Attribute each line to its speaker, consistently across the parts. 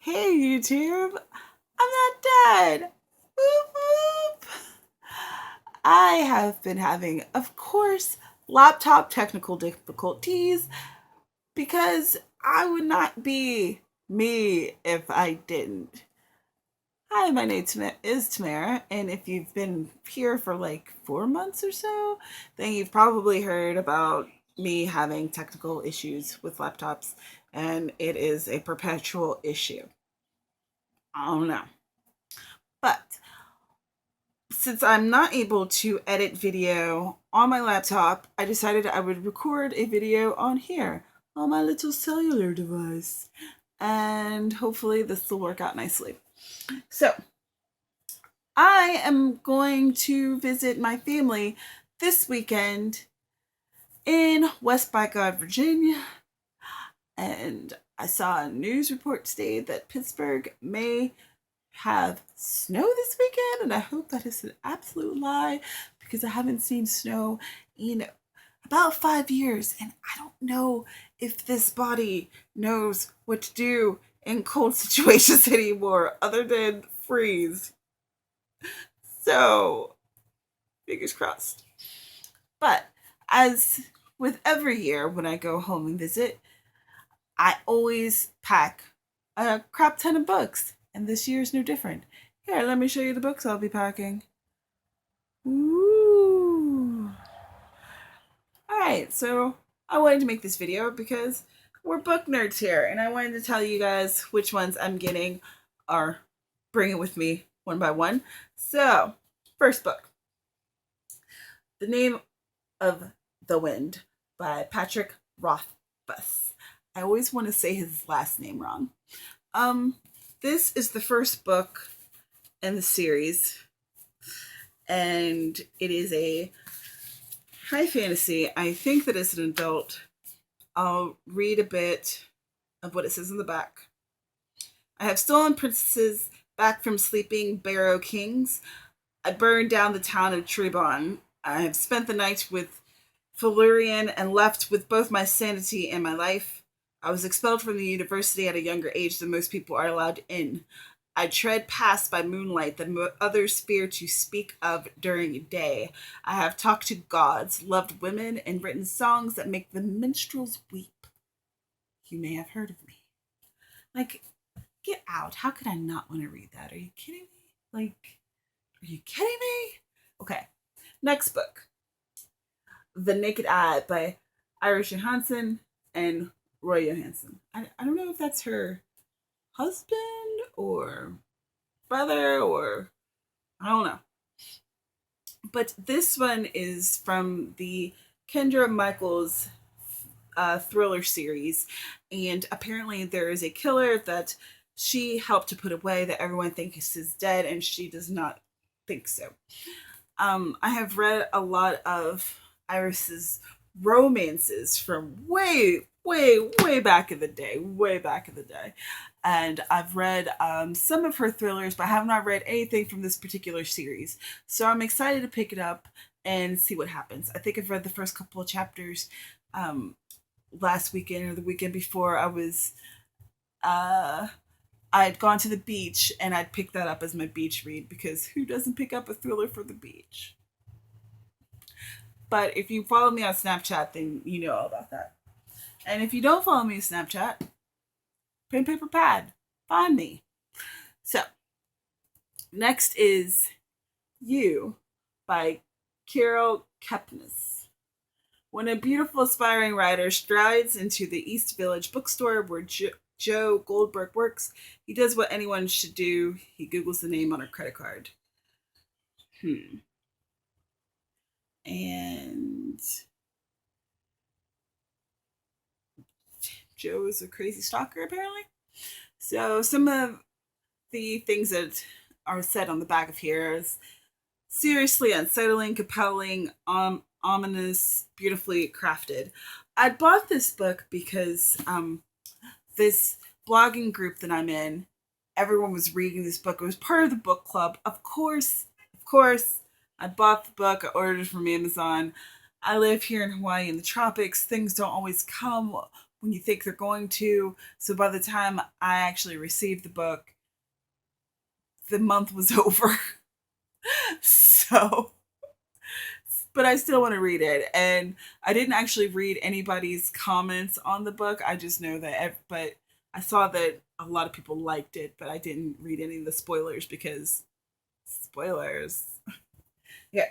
Speaker 1: Hey YouTube, I'm not dead. Whoop whoop. I have been having, of course, laptop technical difficulties because I would not be me if I didn't. Hi, my name is Tamara, and if you've been here for like 4 months or so, then you've probably heard about me having technical issues with laptops, and it is a perpetual issue. I don't know. But since I'm not able to edit video on my laptop, I decided I would record a video on here on my little cellular device. And hopefully this will work out nicely. So, I am going to visit my family this weekend in West by God, Virginia. And I saw a news report today that Pittsburgh may have snow this weekend, and I hope that is an absolute lie because I haven't seen snow in about 5 years, and I don't know if this body knows what to do in cold situations anymore other than freeze. So, fingers crossed. But as with every year when I go home and visit, I always pack a crap ton of books, and this year is no different. Here, let me show you the books I'll be packing. Ooh. Alright, so I wanted to make this video because we're book nerds here, and I wanted to tell you guys which ones I'm getting or bringing with me one by one. So, first book, The Name of the Wind by Patrick Rothfuss. I always want to say his last name wrong. This is the first book in the series, and it is a high fantasy. I think that as an adult, I'll read a bit of what it says in the back. I have stolen princesses back from sleeping barrow kings. I burned down the town of Trebon. I have spent the night with Felurian and left with both my sanity and my life. I was expelled from the university at a younger age than most people are allowed in. I tread past by moonlight that others fear to speak of during day. I have talked to gods, loved women, and written songs that make the minstrels weep. You may have heard of me. Like, get out. How could I not want to read that? Are you kidding me? Like, are you kidding me? Okay, next book, The Naked Eye by Iris Johansson and Roy Johansson. I don't know if that's her husband or brother or I don't know. But this one is from the Kendra Michaels thriller series. And apparently there is a killer that she helped to put away that everyone thinks is dead, and she does not think so. I have read a lot of Iris's romances from way back in the day, way back in the day. And I've read some of her thrillers, but I have not read anything from this particular series. So I'm excited to pick it up and see what happens. I think I've read the first couple of chapters last weekend or the weekend before. I'd gone to the beach and I'd pick that up as my beach read because who doesn't pick up a thriller for the beach? But if you follow me on Snapchat, then you know all about that. And if you don't follow me on Snapchat, pen, paper, pad, find me. So, next is You by Carol Kepnes. When a beautiful aspiring writer strides into the East Village bookstore where Joe Goldberg works, he does what anyone should do. He Googles the name on her credit card. And Joe is a crazy stalker, apparently. So some of the things that are said on the back of here is seriously unsettling, compelling, ominous, beautifully crafted. I bought this book because this blogging group that I'm in, everyone was reading this book. It was part of the book club. Of course, I bought the book. I ordered it from Amazon. I live here in Hawaii in the tropics. Things don't always come when you think they're going to. So by the time I actually received the book, the month was over. So, but I still want to read it. And I didn't actually read anybody's comments on the book. I just know that, but I saw that a lot of people liked it, but I didn't read any of the spoilers because spoilers. Yeah.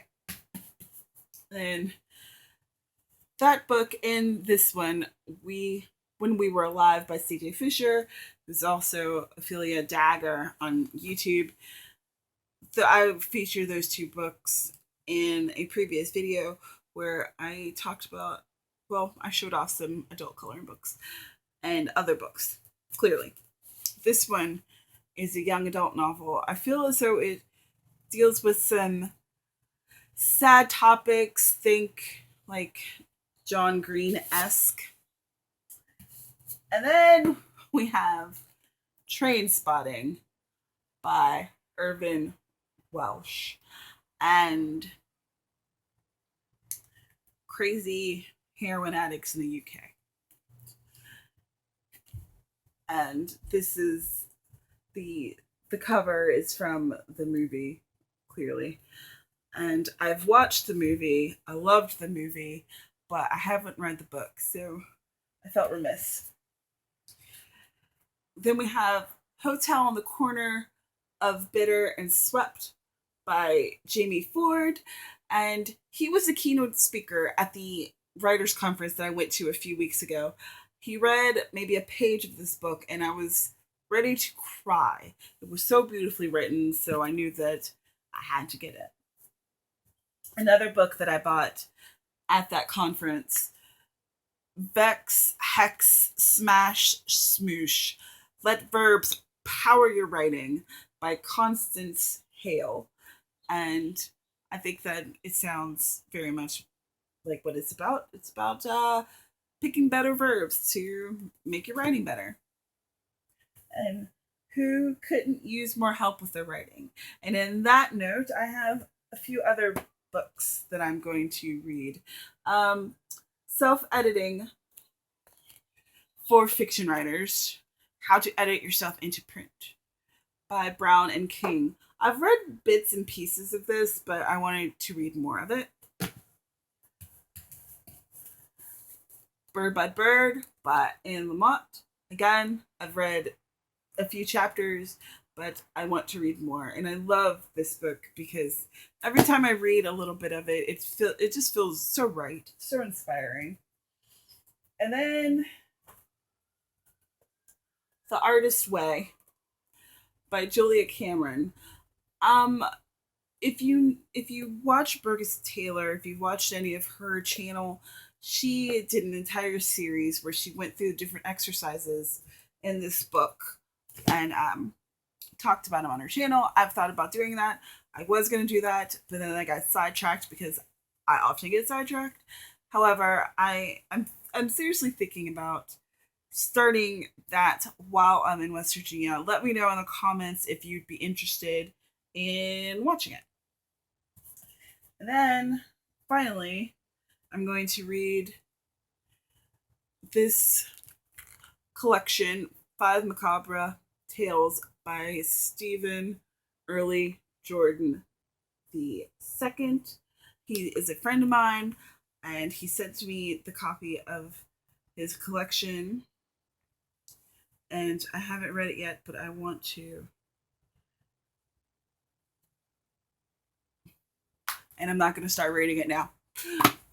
Speaker 1: And that book and this one, When We Were Alive by C.J. Fisher, there's also Ophelia Dagger on YouTube. So I feature those two books in a previous video where I talked about, well, I showed off some adult coloring books and other books, clearly. This one is a young adult novel. I feel as though it deals with some sad topics, think like John Green-esque. And then we have Trainspotting by Irvin Welsh and crazy heroin addicts in the UK. And this is the cover is from the movie, clearly. And I've watched the movie. I loved the movie, but I haven't read the book, so I felt remiss. Then we have Hotel on the Corner of Bitter and Swept by Jamie Ford. And he was the keynote speaker at the writers' conference that I went to a few weeks ago. He read maybe a page of this book, and I was ready to cry. It was so beautifully written, so I knew that I had to get it. Another book that I bought at that conference, Vex, Hex, Smash, Smoosh, Let Verbs Power Your Writing by Constance Hale. And I think that it sounds very much like what it's about. It's about picking better verbs to make your writing better. And who couldn't use more help with their writing? And in that note, I have a few other books that I'm going to read. Self-Editing for Fiction Writers, How to Edit Yourself into Print by Brown and King. I've read bits and pieces of this, but I wanted to read more of it. Bird by Bird by Anne Lamott. Again, I've read a few chapters, but I want to read more. And I love this book because every time I read a little bit of it, it just feels so right, so inspiring. And then The Artist's Way by Julia Cameron. If you watch Burgess Taylor, if you've watched any of her channel, she did an entire series where she went through different exercises in this book and talked about them on her channel. I've thought about doing that. I was going to do that, but then I got sidetracked because I often get sidetracked. However, I'm seriously thinking about starting that while I'm in West Virginia. Let me know in the comments if you'd be interested in watching it. And then finally, I'm going to read this collection, 5 Macabre Tales by Stephen Early Jordan II. He is a friend of mine, and he sent me the copy of his collection. And I haven't read it yet, but I want to. And I'm not going to start reading it now,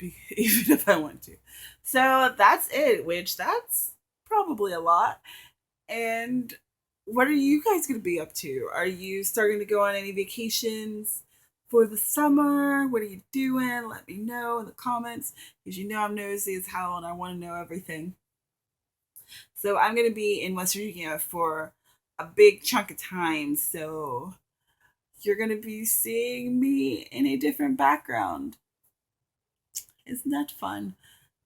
Speaker 1: even if I want to. So that's it, which that's probably a lot. And what are you guys going to be up to? Are you starting to go on any vacations for the summer? What are you doing? Let me know in the comments, because you know I'm nosy as hell and I want to know everything. So I'm going to be in West Virginia for a big chunk of time. So you're going to be seeing me in a different background. Isn't that fun?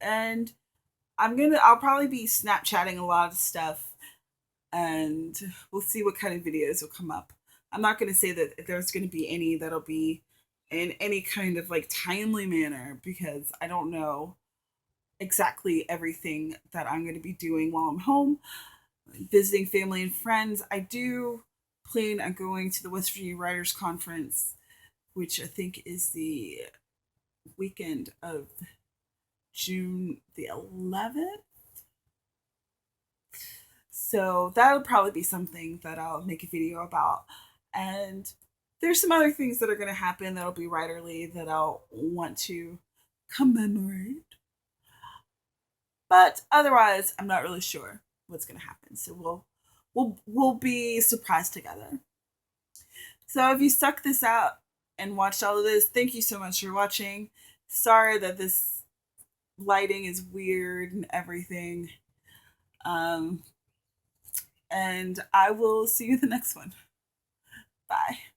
Speaker 1: And I'll probably be Snapchatting a lot of stuff, and we'll see what kind of videos will come up. I'm not going to say that there's going to be any that'll be in any kind of like timely manner, because I don't know exactly everything that I'm going to be doing while I'm home, visiting family and friends. I do plan on going to the West Virginia Writers Conference, which I think is the weekend of June the 11th. So that'll probably be something that I'll make a video about. And there's some other things that are going to happen that'll be writerly that I'll want to commemorate. But otherwise, I'm not really sure what's going to happen. So we'll be surprised together. So if you stuck this out and watched all of this, thank you so much for watching. Sorry that this lighting is weird and everything. And I will see you in the next one. Bye.